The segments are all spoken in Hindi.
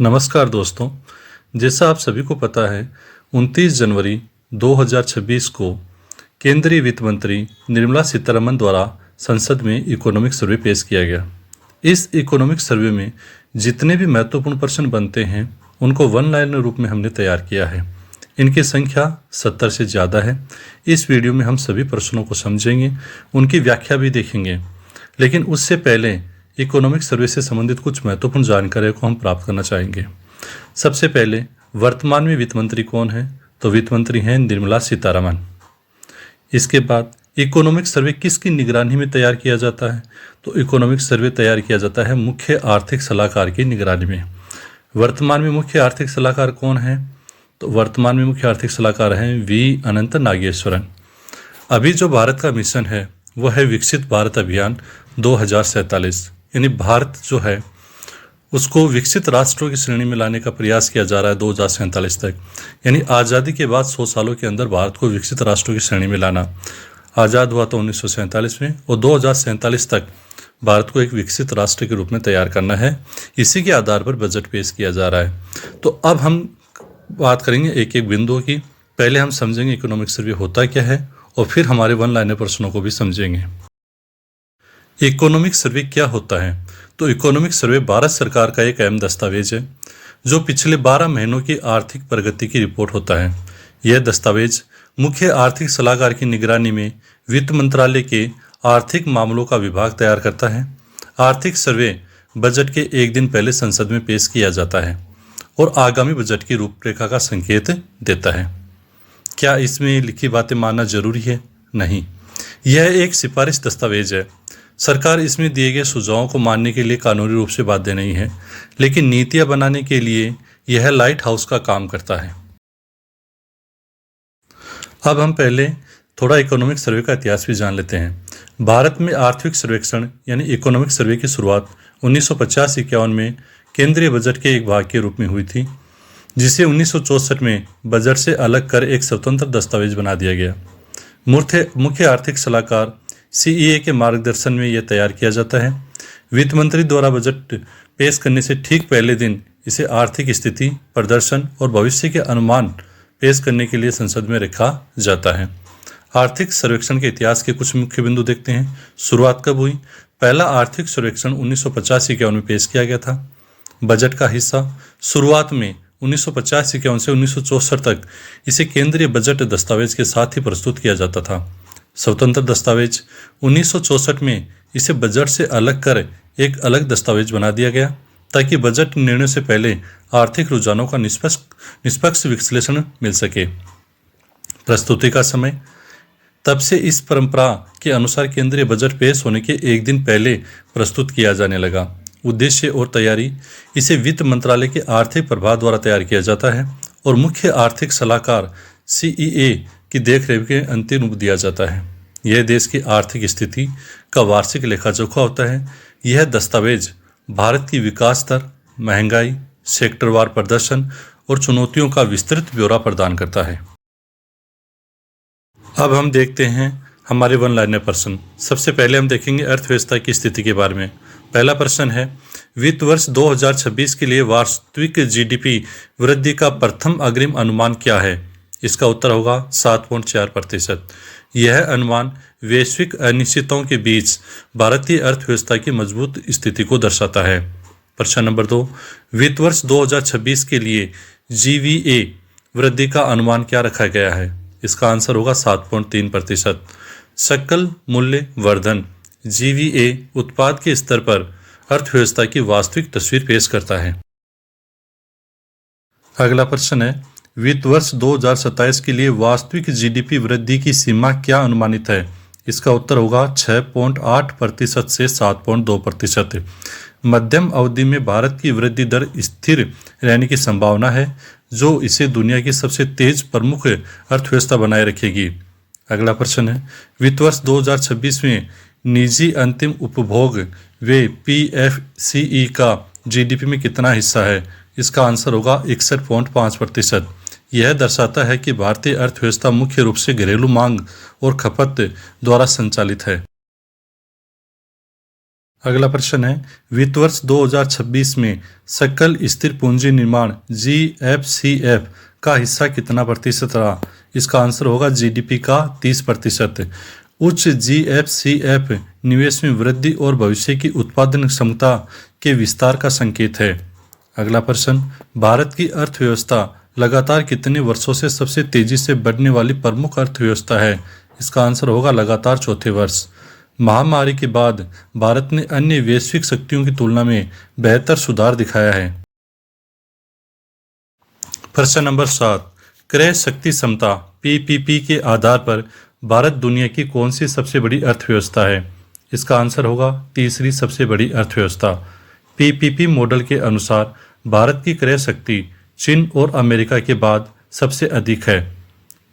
नमस्कार दोस्तों। जैसा आप सभी को पता है, 29 जनवरी 2026 को केंद्रीय वित्त मंत्री निर्मला सीतारमण द्वारा संसद में इकोनॉमिक सर्वे पेश किया गया। इस इकोनॉमिक सर्वे में जितने भी महत्वपूर्ण प्रश्न बनते हैं उनको वन लाइनर रूप में हमने तैयार किया है। इनकी संख्या 70 से ज़्यादा है। इस वीडियो में हम सभी प्रश्नों को समझेंगे, उनकी व्याख्या भी देखेंगे। लेकिन उससे पहले इकोनॉमिक सर्वे से संबंधित कुछ महत्वपूर्ण जानकारी को हम प्राप्त करना चाहेंगे। सबसे पहले वर्तमान में वित्त मंत्री कौन है? तो वित्त मंत्री हैं निर्मला सीतारमण। इसके बाद इकोनॉमिक सर्वे किसकी निगरानी में तैयार किया जाता है? तो इकोनॉमिक सर्वे तैयार किया जाता है मुख्य आर्थिक सलाहकार की निगरानी में। वर्तमान में मुख्य आर्थिक सलाहकार कौन है? तो वर्तमान में मुख्य आर्थिक सलाहकार हैं वी अनंत नागेश्वरन। अभी जो भारत का मिशन है वह है विकसित भारत अभियान 2047, यानी भारत जो है उसको विकसित राष्ट्रों की श्रेणी में लाने का प्रयास किया जा रहा है 2047 तक। यानी आज़ादी के बाद 100 सालों के अंदर भारत को विकसित राष्ट्रों की श्रेणी में लाना। आज़ाद हुआ तो 1947 में, और 2047 तक भारत को एक विकसित राष्ट्र के रूप में तैयार करना है। इसी के आधार पर बजट पेश किया जा रहा है। तो अब हम बात करेंगे एक एक बिंदुओं की। पहले हम समझेंगे इकोनॉमिक सर्वे होता क्या है, और फिर हमारे वन लाइनर प्रश्नों को भी समझेंगे। इकोनॉमिक सर्वे क्या होता है? तो इकोनॉमिक सर्वे भारत सरकार का एक अहम दस्तावेज है जो पिछले 12 महीनों की आर्थिक प्रगति की रिपोर्ट होता है। यह दस्तावेज मुख्य आर्थिक सलाहकार की निगरानी में वित्त मंत्रालय के आर्थिक मामलों का विभाग तैयार करता है। आर्थिक सर्वे बजट के एक दिन पहले संसद में पेश किया जाता है और आगामी बजट की रूपरेखा का संकेत देता है। क्या इसमें लिखी बातें मानना जरूरी है? नहीं, यह एक सिफारिश दस्तावेज है। सरकार इसमें दिए गए सुझावों को मानने के लिए कानूनी रूप से बाध्य नहीं है, लेकिन नीतियां बनाने के लिए यह लाइट हाउस का काम करता है। अब हम पहले थोड़ा इकोनॉमिक सर्वे का इतिहास भी जान लेते हैं। भारत में आर्थिक सर्वेक्षण यानी इकोनॉमिक सर्वे की शुरुआत 1950-51 में केंद्रीय बजट के एक भाग के रूप में हुई थी, जिसे 1964 में बजट से अलग कर एक स्वतंत्र दस्तावेज बना दिया गया। मुख्य आर्थिक सलाहकार सीईए के मार्गदर्शन में यह तैयार किया जाता है। वित्त मंत्री द्वारा बजट पेश करने से ठीक पहले दिन इसे आर्थिक स्थिति, प्रदर्शन और भविष्य के अनुमान पेश करने के लिए संसद में रखा जाता है। आर्थिक सर्वेक्षण के इतिहास के कुछ मुख्य बिंदु देखते हैं। शुरुआत कब हुई? पहला आर्थिक सर्वेक्षण 1950-51 में पेश किया गया था। बजट का हिस्सा शुरुआत में 1950-51 से 1964 तक इसे केंद्रीय बजट दस्तावेज के साथ ही प्रस्तुत किया जाता था। स्वतंत्र दस्तावेज 1964 में इसे बजट से अलग कर एक अलग दस्तावेज बना दिया गया, ताकि बजट निर्णय से पहले आर्थिक रुझानों का निष्पक्ष विश्लेषण मिल सके। प्रस्तुति का समय तब से इस परंपरा के अनुसार केंद्रीय बजट पेश होने के एक दिन पहले प्रस्तुत किया जाने लगा। उद्देश्य और तैयारी: इसे वित्त मंत्रालय के आर्थिक प्रभाग द्वारा तैयार किया जाता है और मुख्य आर्थिक सलाहकार सीईए की देखरेख के अंतिम रूप दिया जाता है। यह देश की आर्थिक स्थिति का वार्षिक लेखा जोखा होता है। यह दस्तावेज भारत की विकास दर, महंगाई, सेक्टरवार प्रदर्शन और चुनौतियों का विस्तृत ब्यौरा प्रदान करता है। अब हम देखते हैं हमारे वन लाइनर प्रश्न। सबसे पहले हम देखेंगे अर्थव्यवस्था की स्थिति के बारे में। पहला प्रश्न है, वित्त वर्ष 2026 के लिए वास्तविक जीडीपी वृद्धि का प्रथम अग्रिम अनुमान क्या है? इसका उत्तर होगा 7.4%। यह अनुमान वैश्विक अनिश्चितताओं के बीच भारतीय अर्थव्यवस्था की मजबूत स्थिति को दर्शाता है। प्रश्न नंबर 2, वित्त वर्ष 2026 के लिए जीवीए वृद्धि का अनुमान क्या रखा गया है? इसका आंसर होगा 7.3%। सकल मूल्य वर्धन जीवीए उत्पाद के स्तर पर अर्थव्यवस्था की वास्तविक तस्वीर पेश करता है। अगला प्रश्न है, वित्त वर्ष 2027 के लिए वास्तविक जीडीपी वृद्धि की सीमा क्या अनुमानित है? इसका उत्तर होगा 6.8% से 7.2%। मध्यम अवधि में भारत की वृद्धि दर स्थिर रहने की संभावना है, जो इसे दुनिया की सबसे तेज प्रमुख अर्थव्यवस्था बनाए रखेगी। अगला प्रश्न है, वित्त वर्ष 2026 में निजी अंतिम उपभोग व पीएफसीई का जीडीपी में कितना हिस्सा है? इसका आंसर होगा 61.5%। यह दर्शाता है कि भारतीय अर्थव्यवस्था मुख्य रूप से घरेलू मांग और खपत द्वारा संचालित है। अगला प्रश्न है, वित्त वर्ष 2026 में सकल स्थिर पूंजी निर्माण GFCF का हिस्सा कितना प्रतिशत रहा? इसका आंसर होगा जीडीपी का 30%। उच्च GFCF निवेश में वृद्धि और भविष्य की उत्पादन क्षमता के विस्तार का संकेत है। अगला प्रश्न, भारत की अर्थव्यवस्था लगातार कितने वर्षों से सबसे तेजी से बढ़ने वाली प्रमुख अर्थव्यवस्था है? इसका आंसर होगा लगातार चौथे वर्ष। महामारी के बाद भारत ने अन्य वैश्विक शक्तियों की तुलना में बेहतर सुधार दिखाया है। प्रश्न नंबर 7, क्रय शक्ति क्षमता PPP के आधार पर भारत दुनिया की कौन सी सबसे बड़ी अर्थव्यवस्था है? इसका आंसर होगा तीसरी सबसे बड़ी अर्थव्यवस्था। PPP मॉडल के अनुसार भारत की क्रय शक्ति चीन और अमेरिका के बाद सबसे अधिक है।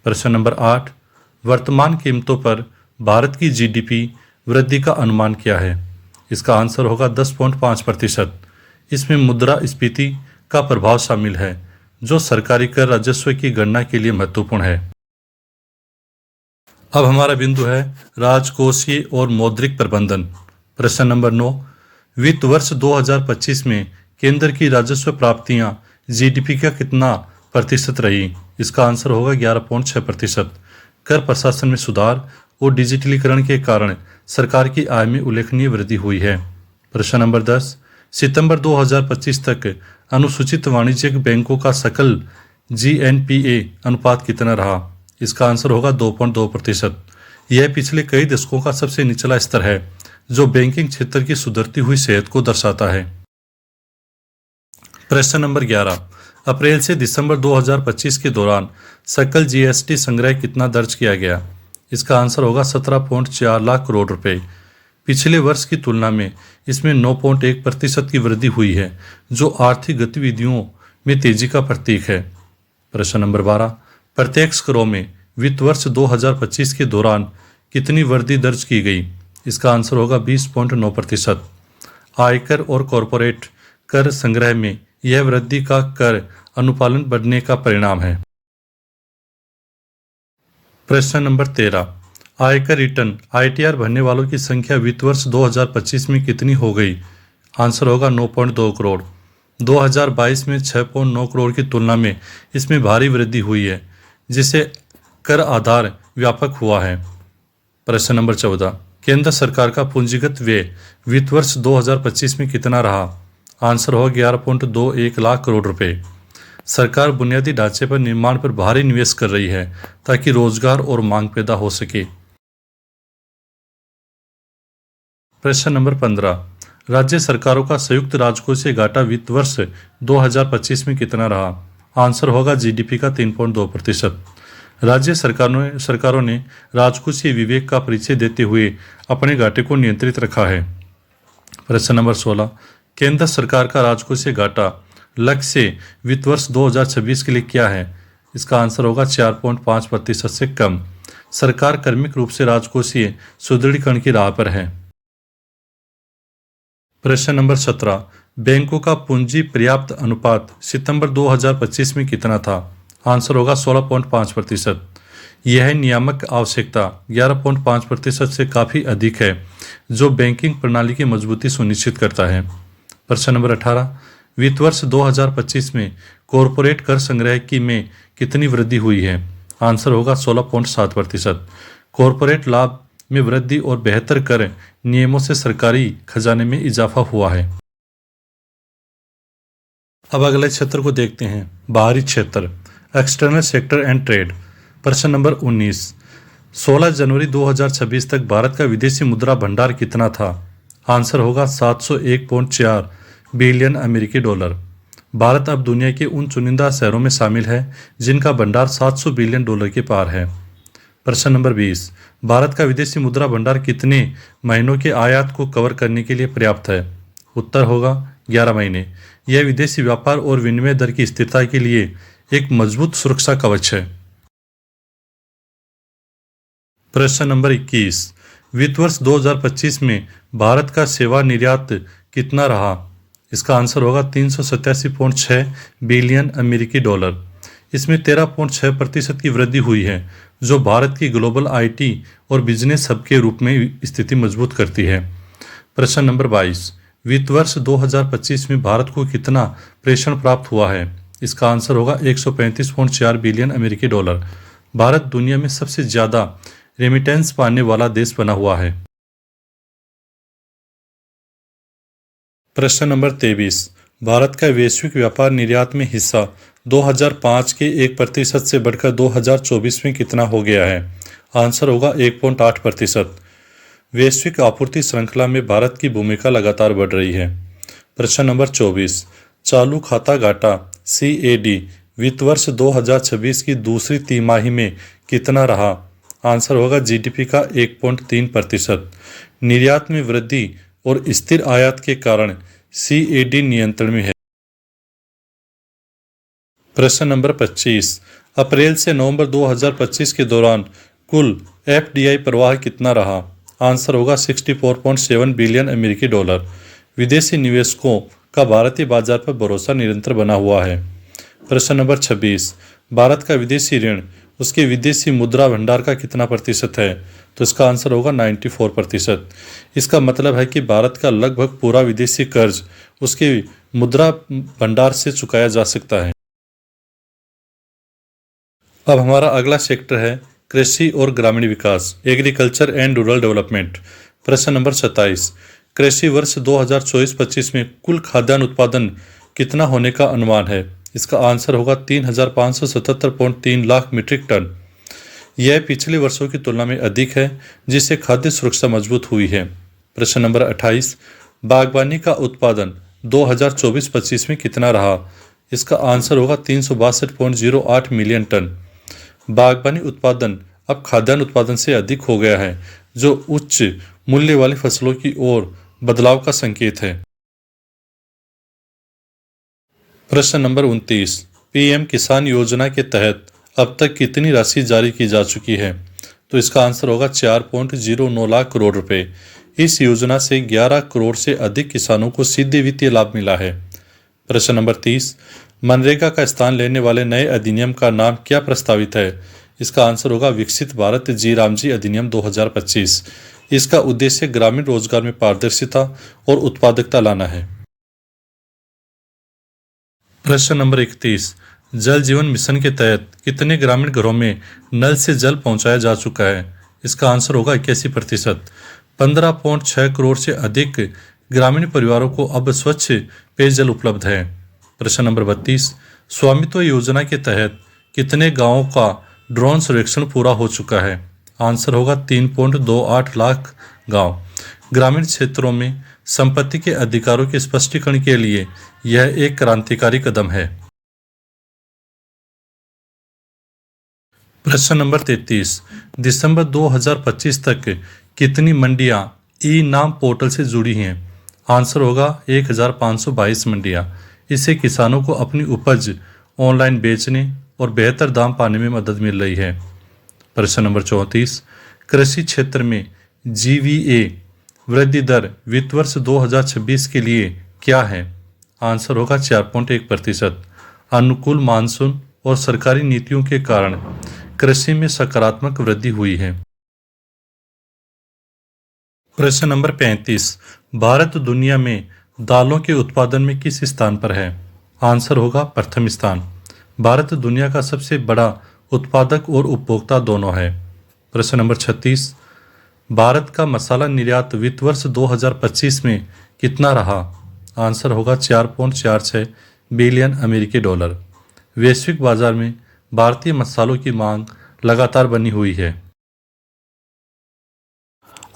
प्रश्न नंबर 8, वर्तमान कीमतों पर भारत की GDP वृद्धि का अनुमान क्या है? इसका आंसर होगा 10.5%। इसमें मुद्रास्फीति का प्रभाव शामिल है, जो सरकारी कर राजस्व की गणना के लिए महत्वपूर्ण है। अब हमारा बिंदु है राजकोषीय और मौद्रिक प्रबंधन। प्रश्न नंबर 9, वित्त वर्ष 2025 में केंद्र की राजस्व प्राप्तियां GDP का कितना प्रतिशत रही? इसका आंसर होगा 11.6%। कर प्रशासन में सुधार और डिजिटलीकरण के कारण सरकार की आय में उल्लेखनीय वृद्धि हुई है। प्रश्न नंबर 10, सितंबर 2025 तक अनुसूचित वाणिज्यिक बैंकों का सकल GNPA अनुपात कितना रहा? इसका आंसर होगा 2.2%। यह पिछले कई दशकों का सबसे निचला स्तर है, जो बैंकिंग क्षेत्र की सुधरती हुई सेहत को दर्शाता है। प्रश्न नंबर 11, अप्रैल से दिसंबर 2025 के दौरान सकल GST संग्रह कितना दर्ज किया गया? इसका आंसर होगा 17.4 लाख करोड़ रुपए। पिछले वर्ष की तुलना में इसमें 9.1% की वृद्धि हुई है, जो आर्थिक गतिविधियों में तेजी का प्रतीक है। प्रश्न नंबर 12, प्रत्यक्ष करों में वित्त वर्ष 2025 के दौरान कितनी वृद्धि दर्ज की गई? इसका आंसर होगा 20.9%। आयकर और कॉरपोरेट कर संग्रह में यह वृद्धि का कर अनुपालन बढ़ने का परिणाम है। प्रश्न नंबर 13, आयकर रिटर्न ITR भरने वालों की संख्या वित्त वर्ष 2025 में कितनी हो गई? आंसर होगा 9.2 करोड़। 2022 में 6.9 करोड़ की तुलना में इसमें भारी वृद्धि हुई है, जिससे कर आधार व्यापक हुआ है। प्रश्न नंबर 14, केंद्र सरकार का पूंजीगत व्यय वित्त वर्ष 2025 में कितना रहा? आंसर होगा 11.21 लाख करोड़ रुपए। सरकार बुनियादी ढांचे पर निर्माण पर भारी निवेश कर रही है, ताकि रोजगार और मांग पैदा हो सके। प्रश्न नंबर 15, राज्य सरकारों का संयुक्त राजकोषीय घाटा वित्त वर्ष 2025 में कितना रहा? आंसर होगा GDP का 3.2%। राज्य सरकारों ने राजकोषीय विवेक का परिचय देते हुए अपने घाटे को नियंत्रित रखा है। प्रश्न नंबर 16, केंद्र सरकार का राजकोषीय घाटा लक्ष्य वित्त वर्ष 2026 के लिए क्या है? इसका आंसर होगा 4.5% से कम। सरकार क्रमिक रूप से राजकोषीय सुदृढ़ीकरण की राह पर है। प्रश्न नंबर 17, बैंकों का पूंजी पर्याप्त अनुपात सितंबर 2025 में कितना था? आंसर होगा 16.5%। यह नियामक आवश्यकता 11.5% से काफ़ी अधिक है, जो बैंकिंग प्रणाली की मजबूती सुनिश्चित करता है। प्रश्न नंबर 18, वित्त वर्ष 2025 में कॉरपोरेट कर संग्रह की में कितनी वृद्धि हुई है? आंसर होगा 16.7%। कॉरपोरेट लाभ में वृद्धि और बेहतर कर नियमों से सरकारी खजाने में इजाफा हुआ है। अब अगले क्षेत्र को देखते हैं, बाहरी क्षेत्र, एक्सटर्नल सेक्टर एंड ट्रेड। प्रश्न नंबर 19, 16 जनवरी 2026 तक भारत का विदेशी मुद्रा भंडार कितना था? आंसर होगा 701.4 बिलियन अमेरिकी डॉलर। भारत अब दुनिया के उन चुनिंदा शहरों में शामिल है जिनका भंडार 700 बिलियन डॉलर के पार है। प्रश्न नंबर 20, भारत का विदेशी मुद्रा भंडार कितने महीनों के आयात को कवर करने के लिए पर्याप्त है? उत्तर होगा 11 महीने। यह विदेशी व्यापार और विनिमय दर की स्थिरता के लिए एक मजबूत सुरक्षा कवच है। प्रश्न नंबर 21, वित्त वर्ष 2025 में भारत का सेवा निर्यात कितना रहा? इसका आंसर होगा 387.6 बिलियन अमेरिकी डॉलर। इसमें 13.6% की वृद्धि हुई है, जो भारत की ग्लोबल IT और बिजनेस हब के रूप में स्थिति मजबूत करती है। प्रश्न नंबर 22, वित्त वर्ष 2025 में भारत को कितना प्रेषण प्राप्त हुआ है? इसका आंसर होगा 135.4 बिलियन अमेरिकी डॉलर। भारत दुनिया में सबसे ज्यादा रेमिटेंस पाने वाला देश बना हुआ है। प्रश्न नंबर 23, भारत का वैश्विक व्यापार निर्यात में हिस्सा 2005 के 1% से बढ़कर 2024 में कितना हो गया है? आंसर होगा 1.8%। वैश्विक आपूर्ति श्रृंखला में भारत की भूमिका लगातार बढ़ रही है। प्रश्न नंबर 24, चालू खाता घाटा CAD वित्त वर्ष 2026 की दूसरी तिमाही में कितना रहा? आंसर होगा GDP का 1.3%। निर्यात में वृद्धि और स्थिर आयात के कारण CAD नियंत्रण में है। प्रश्न नंबर 25, अप्रैल से नवंबर 2025 के दौरान कुल FDI प्रवाह कितना रहा? आंसर होगा 64.7 बिलियन अमेरिकी डॉलर। विदेशी निवेशकों का भारतीय बाजार पर भरोसा निरंतर बना हुआ है। प्रश्न नंबर 26, भारत का विदेशी ऋण उसके विदेशी मुद्रा भंडार का कितना प्रतिशत है? तो इसका आंसर होगा 94%। इसका मतलब है कि भारत का लगभग पूरा विदेशी कर्ज उसके मुद्रा भंडार से चुकाया जा सकता है। अब हमारा अगला सेक्टर है कृषि और ग्रामीण विकास, एग्रीकल्चर एंड रूरल डेवलपमेंट। प्रश्न नंबर 27, कृषि वर्ष 2024-25 में कुल खाद्यान्न उत्पादन कितना होने का अनुमान है? इसका आंसर होगा 3,577.3 लाख मीट्रिक टन। यह पिछले वर्षों की तुलना में अधिक है, जिससे खाद्य सुरक्षा मजबूत हुई है। प्रश्न नंबर 28, बागवानी का उत्पादन 2024-25 में कितना रहा? इसका आंसर होगा 362.08 मिलियन टन। बागवानी उत्पादन अब खाद्यान्न उत्पादन से अधिक हो गया है, जो उच्च मूल्य वाली फसलों की ओर बदलाव का संकेत है। प्रश्न नंबर 29, PM किसान योजना के तहत अब तक कितनी राशि जारी की जा चुकी है? तो इसका आंसर होगा 4.09 लाख करोड़ रुपए। इस योजना से 11 करोड़ से अधिक किसानों को सीधे वित्तीय लाभ मिला है। प्रश्न नंबर 30, मनरेगा का स्थान लेने वाले नए अधिनियम का नाम क्या प्रस्तावित है? इसका आंसर होगा विकसित भारत जी रामजी अधिनियम 2025। इसका उद्देश्य ग्रामीण रोजगार में पारदर्शिता और उत्पादकता लाना है। प्रश्न नंबर 31, जल जीवन मिशन के तहत कितने ग्रामीण घरों में नल से जल पहुंचाया जा चुका है? इसका आंसर होगा 81%। 15.6 करोड़ से अधिक ग्रामीण परिवारों को अब स्वच्छ पेयजल उपलब्ध है। प्रश्न नंबर 32, स्वामित्व योजना के तहत कितने गांवों का ड्रोन सर्वेक्षण पूरा हो चुका है? आंसर होगा 3.28 लाख गांव। ग्रामीण क्षेत्रों में संपत्ति के अधिकारों के स्पष्टीकरण के लिए यह एक क्रांतिकारी कदम है। प्रश्न नंबर 33, दिसंबर 2025 तक कितनी मंडियां ई नाम पोर्टल से जुड़ी हैं? आंसर होगा 1522 मंडियां। इससे किसानों को अपनी उपज ऑनलाइन बेचने और बेहतर दाम पाने में मदद मिल रही है। प्रश्न नंबर 34, कृषि क्षेत्र में GVA वृद्धि दर वित्त वर्ष 2026 के लिए क्या है? आंसर होगा 4.1%। अनुकूल मानसून और सरकारी नीतियों के कारण कृषि में सकारात्मक वृद्धि हुई है। प्रश्न नंबर 35, भारत दुनिया में दालों के उत्पादन में किस स्थान पर है? आंसर होगा प्रथम स्थान। भारत दुनिया का सबसे बड़ा उत्पादक और उपभोक्ता दोनों है। प्रश्न नंबर 36, भारत का मसाला निर्यात वित्त वर्ष 2025 में कितना रहा? आंसर होगा 4.46 बिलियन अमेरिकी डॉलर। वैश्विक बाजार में भारतीय मसालों की मांग लगातार बनी हुई है।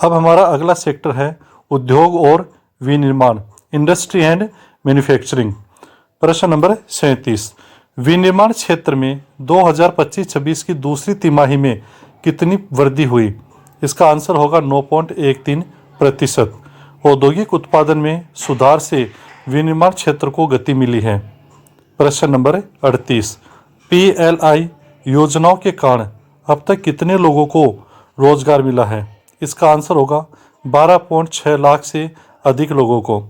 अब हमारा अगला सेक्टर है उद्योग और विनिर्माण, इंडस्ट्री एंड मैन्युफैक्चरिंग। प्रश्न नंबर 37, विनिर्माण क्षेत्र में 2025-26 की दूसरी तिमाही में कितनी वृद्धि हुई? इसका आंसर होगा 9.13%। औद्योगिक उत्पादन में सुधार से विनिर्माण क्षेत्र को गति मिली है। प्रश्न नंबर 38, PLI योजनाओं के कारण अब तक कितने लोगों को रोजगार मिला है? इसका आंसर होगा 12.6 लाख से अधिक लोगों को।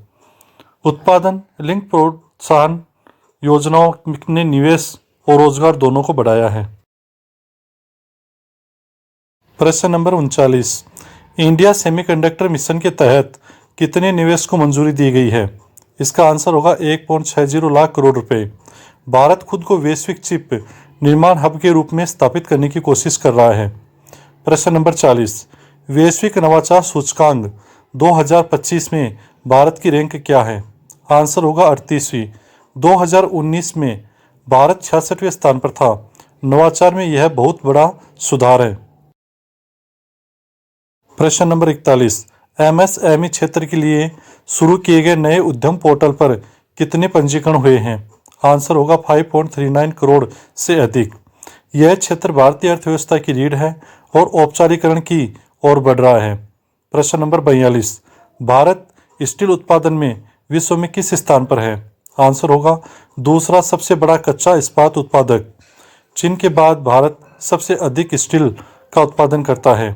उत्पादन लिंक प्रोत्साहन योजनाओं ने निवेश और रोजगार दोनों को बढ़ाया है। प्रश्न नंबर 39, इंडिया सेमीकंडक्टर मिशन के तहत कितने निवेश को मंजूरी दी गई है? इसका आंसर होगा 1.60 लाख करोड़ रुपए। भारत खुद को वैश्विक चिप निर्माण हब के रूप में स्थापित करने की कोशिश कर रहा है। प्रश्न नंबर 40, वैश्विक नवाचार सूचकांक 2025 में भारत की रैंक क्या है? आंसर होगा 38वीं। 2019 में भारत 66वें स्थान पर था। नवाचार में यह बहुत बड़ा सुधार है। प्रश्न नंबर 41, एमएसएमई क्षेत्र के लिए शुरू किए गए नए उद्यम पोर्टल पर कितने पंजीकरण हुए हैं? आंसर होगा 5.39 करोड़ से अधिक। यह क्षेत्र भारतीय अर्थव्यवस्था की रीढ़ है और औपचारिकरण की ओर बढ़ रहा है। प्रश्न नंबर 42, भारत स्टील उत्पादन में विश्व में किस स्थान पर है? आंसर होगा दूसरा सबसे बड़ा कच्चा इस्पात उत्पादक। चीन के बाद भारत सबसे अधिक स्टील का उत्पादन करता है।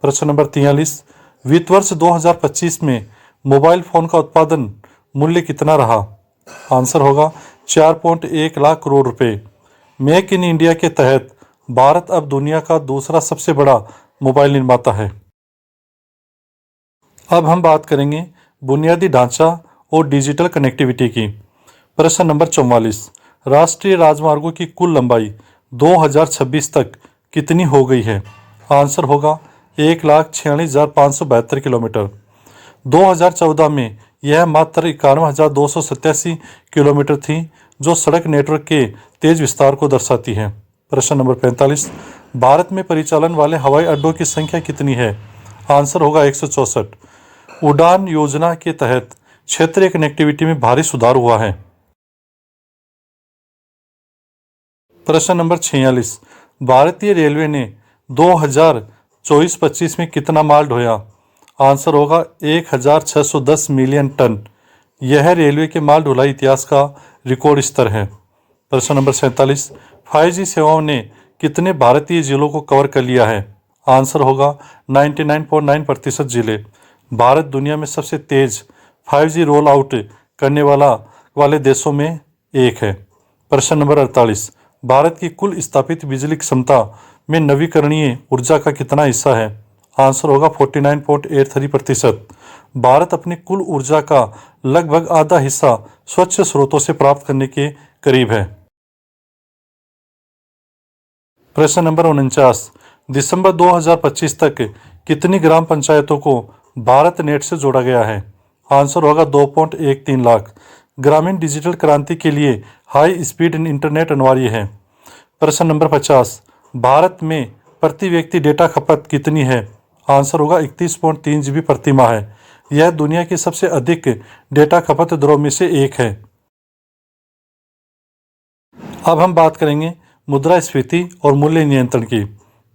प्रश्न नंबर 43, वित्त वर्ष 2025 में मोबाइल फोन का उत्पादन मूल्य कितना रहा? आंसर होगा 4.1 लाख करोड़ रुपए। मेक इन इंडिया के तहत भारत अब दुनिया का दूसरा सबसे बड़ा मोबाइल निर्माता है। अब हम बात करेंगे बुनियादी ढांचा और डिजिटल कनेक्टिविटी की। प्रश्न नंबर 44, राष्ट्रीय राजमार्गों की कुल लंबाई 2026 तक कितनी हो गई है? आंसर होगा 1,46,572 किलोमीटर। 2014 में यह मात्र 51,287 किलोमीटर थी, जो सड़क नेटवर्क के तेज विस्तार को दर्शाती है। प्रश्न नंबर 45, भारत में परिचालन वाले हवाई अड्डों की संख्या कितनी है? आंसर होगा 164। उड़ान योजना के तहत क्षेत्रीय कनेक्टिविटी में भारी सुधार हुआ है। प्रश्न नंबर 46, भारतीय रेलवे ने 2024-25 में कितना माल ढोया? आंसर होगा 1,610 मिलियन टन। यह रेलवे के माल ढुलाई इतिहास का रिकॉर्ड स्तर है। प्रश्न नंबर 47, 5G सेवाओं ने कितने भारतीय जिलों को कवर कर लिया है? आंसर होगा 99.9% जिले। भारत दुनिया में सबसे तेज 5G रोल आउट करने वाले देशों में एक है। प्रश्न नंबर 48, भारत की कुल स्थापित बिजली क्षमता में नवीकरणीय ऊर्जा का कितना हिस्सा है? आंसर होगा 49.83%। भारत अपनी कुल ऊर्जा का लगभग आधा हिस्सा स्वच्छ स्रोतों से प्राप्त करने के करीब है। प्रश्न नंबर 49, दिसंबर 2025 तक कितनी ग्राम पंचायतों को भारत नेट से जोड़ा गया है? आंसर होगा 2.13 लाख। ग्रामीण डिजिटल क्रांति के लिए हाई स्पीड इंटरनेट अनिवार्य है। प्रश्न नंबर 50, भारत में प्रति व्यक्ति डेटा खपत कितनी है? आंसर होगा 31.3 GB प्रति माह है। यह दुनिया की सबसे अधिक डेटा खपत दरों में से एक है। अब हम बात करेंगे मुद्रास्फीति और मूल्य नियंत्रण की।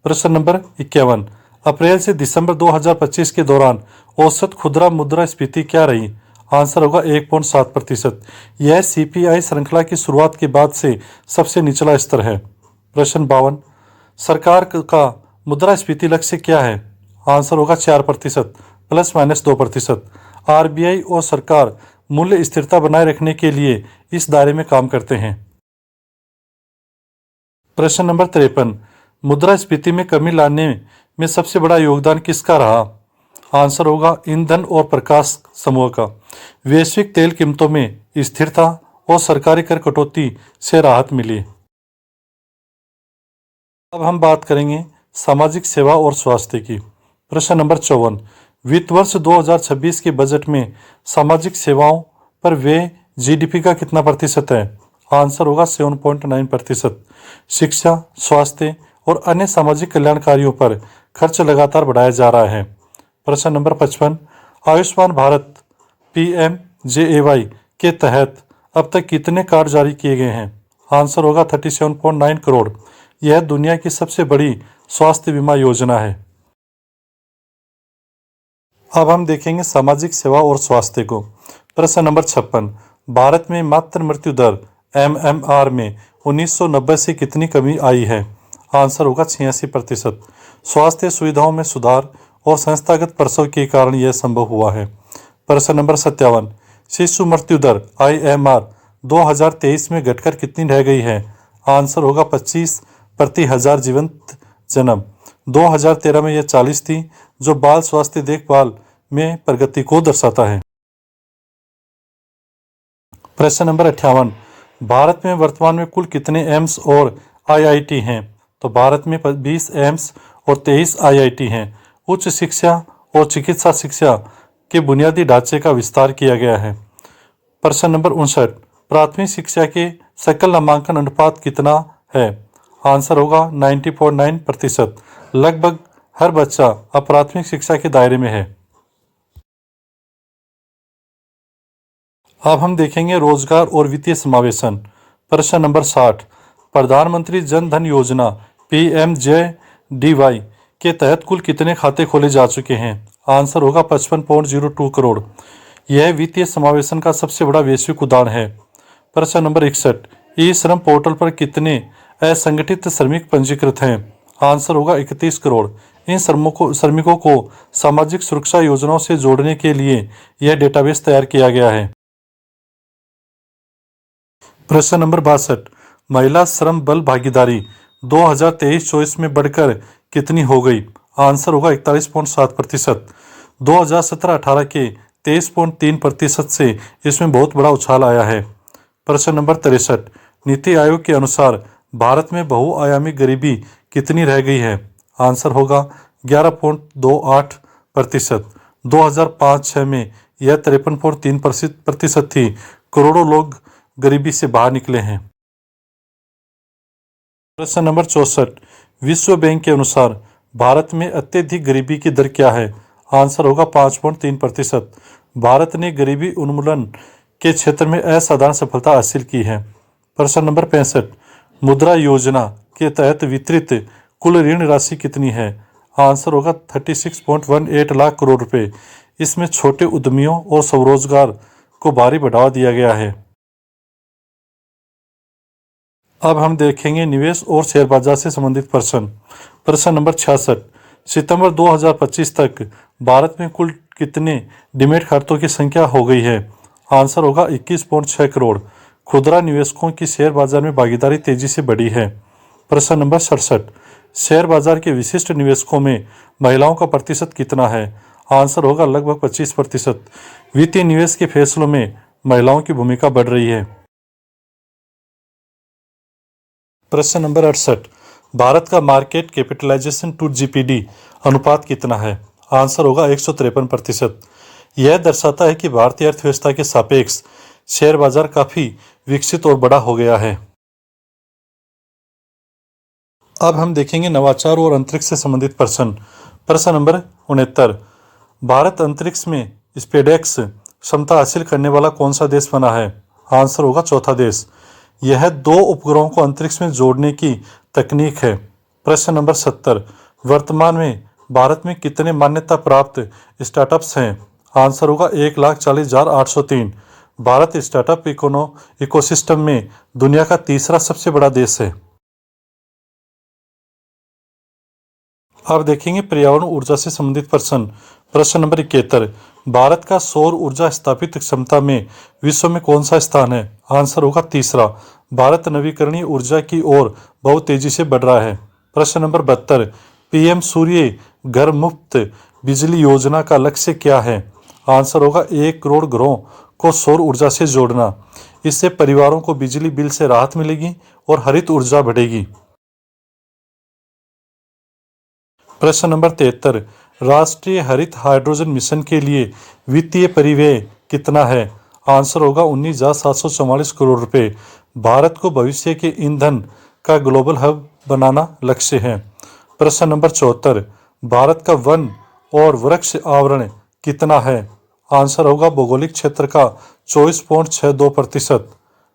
प्रश्न नंबर 51, अप्रैल से दिसंबर 2025 के दौरान औसत खुदरा मुद्रास्फीति क्या रही? आंसर होगा 1.7%। यह CPI श्रृंखला की शुरुआत के बाद से सबसे निचला स्तर है। प्रश्न 52, सरकार का मुद्रास्फीति लक्ष्य क्या है? आंसर होगा 4% ±2%। RBI और सरकार मूल्य स्थिरता बनाए रखने के लिए इस दायरे में काम करते हैं। प्रश्न नंबर 53, मुद्रास्फीति में कमी लाने में सबसे बड़ा योगदान किसका रहा? आंसर होगा ईंधन और प्रकाश समूह का। वैश्विक तेल कीमतों में स्थिरता और सरकारी कर कटौती से राहत मिली। अब हम बात करेंगे सामाजिक सेवा और स्वास्थ्य की। प्रश्न नंबर 54, वित्त वर्ष 2026 के बजट में सामाजिक सेवाओं पर व्यय GDP का कितना प्रतिशत है? आंसर होगा 7.9%। शिक्षा, स्वास्थ्य और अन्य सामाजिक कल्याण कार्यों पर खर्च लगातार बढ़ाया जा रहा है। प्रश्न नंबर 55, आयुष्मान भारत PMJAY के तहत अब तक कितने कार्ड जारी किए गए हैं? आंसर होगा 37.9 करोड़। यह दुनिया की सबसे बड़ी स्वास्थ्य बीमा योजना है। अब हम देखेंगे सामाजिक सेवा और स्वास्थ्य को। प्रश्न नंबर 56, भारत में मातृ मृत्यु दर MMR में 1990 से कितनी कमी आई है? आंसर होगा 86%। स्वास्थ्य सुविधाओं में सुधार और संस्थागत प्रसव के कारण यह संभव हुआ है। प्रश्न नंबर 57, शिशु मृत्यु दर IMR 2023 में घटकर कितनी रह गई है? आंसर होगा 25 प्रति हजार जीवंत जन्म। 2013 में यह 40 थी, जो बाल स्वास्थ्य देखभाल में प्रगति को दर्शाता है। प्रश्न नंबर 58, भारत में वर्तमान में कुल कितने एम्स और आईआईटी हैं? तो भारत में 20 एम्स और 23 आईआईटी हैं। उच्च शिक्षा और चिकित्सा शिक्षा के बुनियादी ढांचे का विस्तार किया गया है। प्रश्न नंबर 59, प्राथमिक शिक्षा के सकल नामांकन अनुपात कितना है? आंसर होगा 90.9%। लगभग हर बच्चा अब प्राथमिक शिक्षा के दायरे में है। अब हम देखेंगे रोजगार और वित्तीय समावेशन। प्रश्न नंबर 60, प्रधानमंत्री जन धन योजना PMJDY के तहत कुल कितने खाते खोले जा चुके हैं? आंसर होगा 55.02 करोड़। यह वित्तीय समावेशन का सबसे बड़ा वैश्विक उदाहरण है। प्रश्न नंबर 61, ई श्रम पोर्टल पर कितने असंगठित श्रमिक पंजीकृत हैं? आंसर होगा 31 करोड़। इन श्रमिकों को सामाजिक सुरक्षा योजनाओं से जोड़ने के लिए यह डेटाबेस तैयार किया गया है। प्रश्न नंबर 62, महिला श्रम बल भागीदारी 2023-24 में बढ़कर कितनी हो गई? आंसर होगा 41.7%। 2017-18 के 23.3% से इसमें बहुत बड़ा उछाल आया है। प्रश्न नंबर 63, नीति आयोग के अनुसार भारत में बहुआयामी गरीबी कितनी रह गई है? आंसर होगा 11.28%। 2005-06 में यह 53.3% थी। करोड़ों लोग गरीबी से बाहर निकले हैं। प्रश्न नंबर 64, विश्व बैंक के अनुसार भारत में अत्यधिक गरीबी की दर क्या है? आंसर होगा 5.3%। भारत ने गरीबी उन्मूलन के क्षेत्र में असाधारण सफलता हासिल की है। प्रश्न नंबर 65, मुद्रा योजना के तहत वितरित कुल ऋण राशि कितनी है? आंसर होगा 36.18 लाख करोड़ रुपए। इसमें छोटे उद्यमियों और स्वरोजगार को भारी बढ़ावा दिया गया है। अब हम देखेंगे निवेश और शेयर बाजार से संबंधित प्रश्न। प्रश्न नंबर 66, सितंबर 2025 तक भारत में कुल कितने डीमैट खातों की संख्या हो गई है? आंसर होगा 21.6 करोड़। खुदरा निवेशकों की शेयर बाजार में भागीदारी तेजी से बढ़ी है। प्रश्न नंबर 67, शेयर बाजार के विशिष्ट निवेशकों में महिलाओं का प्रतिशत कितना है? आंसर होगा लगभग 25%। वित्तीय निवेश के फैसलों में महिलाओं की भूमिका बढ़ रही है। प्रश्न नंबर 68, भारत का मार्केट कैपिटलाइजेशन टू GDP अनुपात कितना है? आंसर होगा 153%। यह दर्शाता है कि भारतीय अर्थव्यवस्था के सापेक्ष शेयर बाजार काफी विकसित और बड़ा हो गया है। अब हम देखेंगे नवाचार और अंतरिक्ष से संबंधित प्रश्न। प्रश्न नंबर 69, भारत अंतरिक्ष में स्पेसएक्स क्षमता हासिल करने वाला कौन सा देश बना है? आंसर होगा चौथा देश। यह 2 उपग्रहों को अंतरिक्ष में जोड़ने की तकनीक है। प्रश्न नंबर 70, वर्तमान में भारत में कितने मान्यता प्राप्त स्टार्टअप्स हैं? आंसर होगा 1,40,803। भारत स्टार्टअप इकोसिस्टम में दुनिया का तीसरा सबसे बड़ा देश है। अब देखेंगे पर्यावरण ऊर्जा से संबंधित प्रश्न। प्रश्न नंबर 71, भारत का सौर ऊर्जा स्थापित क्षमता में विश्व में कौन सा स्थान है? आंसर होगा तीसरा। भारत नवीकरणीय ऊर्जा की ओर बहुत तेजी से बढ़ रहा है। प्रश्न नंबर 72, PM सूर्य घर मुफ्त बिजली योजना का लक्ष्य क्या है? आंसर होगा 1 करोड़ घरों को सौर ऊर्जा से जोड़ना। इससे परिवारों को बिजली बिल से राहत मिलेगी और हरित ऊर्जा बढ़ेगी। प्रश्न नंबर 73, राष्ट्रीय हरित हाइड्रोजन मिशन के लिए वित्तीय परिव्यय कितना है? आंसर होगा 19,744 करोड़ रुपए। भारत को भविष्य के ईंधन का ग्लोबल हब बनाना लक्ष्य है। प्रश्न नंबर 74, भारत का वन और वृक्ष आवरण कितना है? आंसर होगा भौगोलिक क्षेत्र का 24.62%।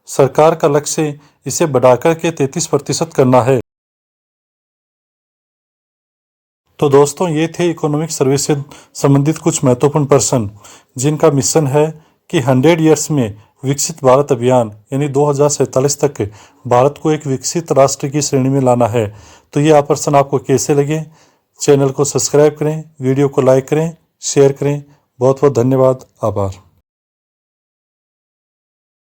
सरकार का लक्ष्य इसे बढ़ाकर के 33% करना है। तो दोस्तों, ये थे इकोनॉमिक सर्वे से संबंधित कुछ महत्वपूर्ण प्रश्न, जिनका मिशन है कि 100 ईयर्स में विकसित भारत अभियान यानी 2047 तक भारत को एक विकसित राष्ट्र की श्रेणी में लाना है। तो ये प्रश्न आपको कैसे लगे? चैनल को सब्सक्राइब करें, वीडियो को लाइक करें, शेयर करें। बहुत बहुत धन्यवाद, आभार।